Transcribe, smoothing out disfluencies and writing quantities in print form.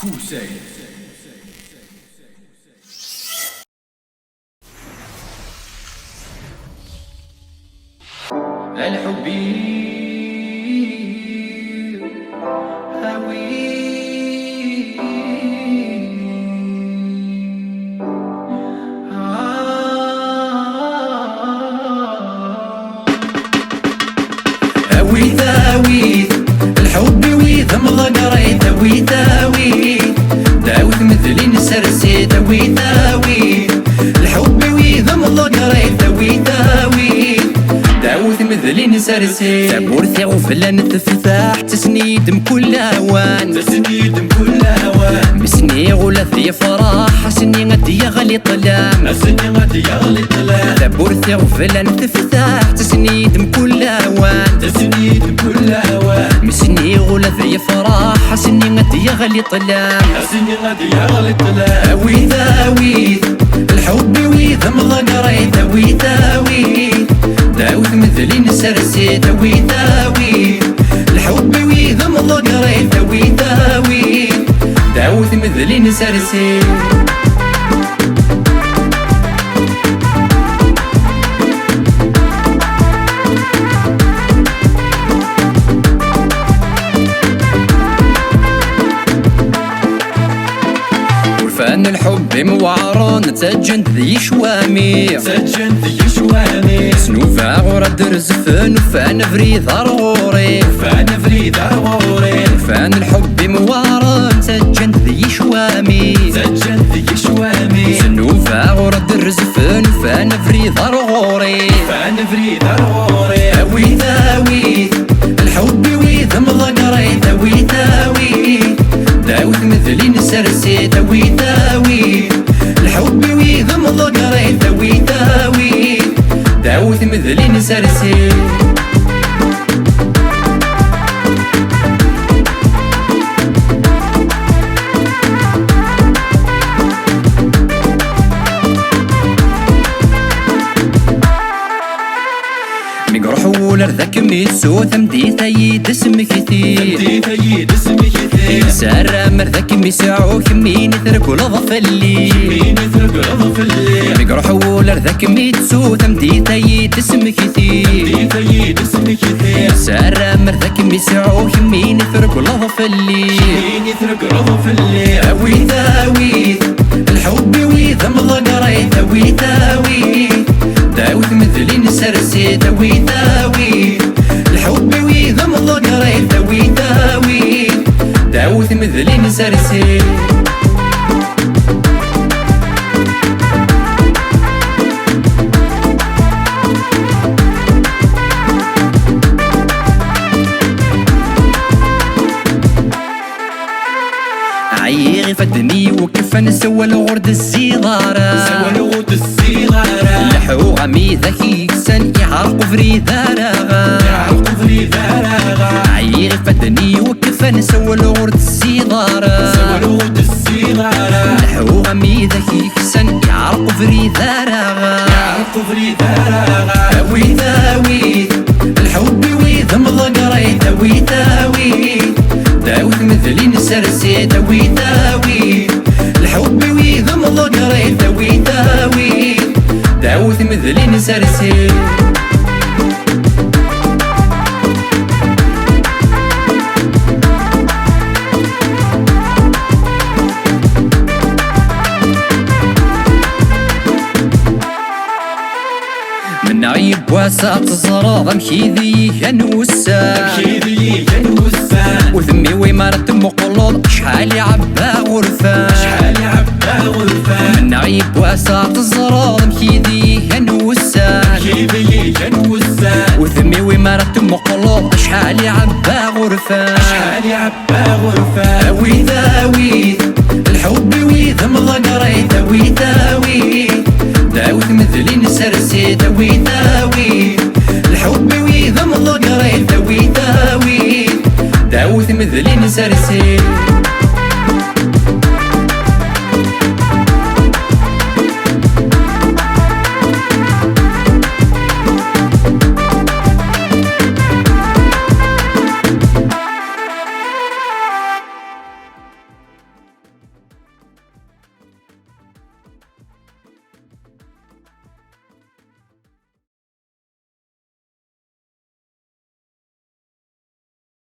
كوسي الحبي ثاويت الحب ويذ مضقري ثاويت داوت مثلي نسرسي ثاويت الحب ويذ مضقري ثاويت داوت مثلي نسرسي تبورثي وفلان تفتح تسنيد مكل اوان تسنيد مكل اوان مسني غلثي فرح سني غدي يغلي طلام سني غدي يغلي طلام تبورثي وفلان تفتح تسنيد مكل اوان تسنيد مكل اوان مسني غلثي فرح سني غدي يغلي طلام سني غدي يغلي طلام ثاويت الحب ويذ مضقري ثاويت داوت مثلي نسرسي ثاويت الحب ويذ مضقري ثاويت داوت مثلي نسرسي فان الحب موعرون تسجنت ذي شوامي سجنت ذي شوامي سنوفا غرد رزفن وفان فريد غروري فان فريد غروري فان الحب موعرون تسجنت ذي شوامي سجنت ذي شوامي سنوفا غرد رزفن وفان فريد غروري فان فريد غروري ثاويت الحب ويذ مضقري ثاويت داوت مثلي نسرسي ثاويت الحب ويذ مضقري ثاويت داوت مثلي نسرسي مقروح ولر ذاك ميسو ثمدي ثيد اسم كثير ثمدي ثيد اسم كثير سارة مرذاك ميسعو كمين يثرق لضف الليل كمين يثرق لضف الليل مقروح ولر ذاك ميسو ثمدي ثيد اسم كثير ثمدي ثيد اسم كثير سارة مرذاك ميسعو كمين يثرق لضف الليل كمين يثرق لضف الليل ثاويت الحب ويذ مضقري ثاويت داوت مثلي نسرسي ثاويت الحب ويذ مضقري ثاويت داوت مثلي نسرسي عيغي فدني وكفن سوى الغرد الزيغارة سوى الغرد الزيغارة لحو غمي ذكي كسن يعرق فريد ذارغا يعرق فريد ذارغا عيغي فدني وكفن سوى الغرد الزيغارة سوى الغرد الزيغارة لحو غمي ذكي كسن يعرق فريد ذارغا يعرق فريد ذارغا ثاويت الحب ويذ مضقري ثاويت داوت مثلي نسرسي ثاويت الحب ويذ مضقري ثاويت داوت مثلي نسرسي من عيب واسع تزرع مكيذي ينوسا وذمي ويمارت مقلوط شحال يعبى غرفة شحال يعبى غرفة من عيب واسع تزرع مكيذي ينوسا وذمي ويمارت مقلوط شحال يعبى غرفة شحال يعبى غرفة ثاويت الحب ويذ مضقري ثاويت داوت مثلي نسرسي ثاويت الحب ويذ مضقري ثاويت داوت مثلي نسرسي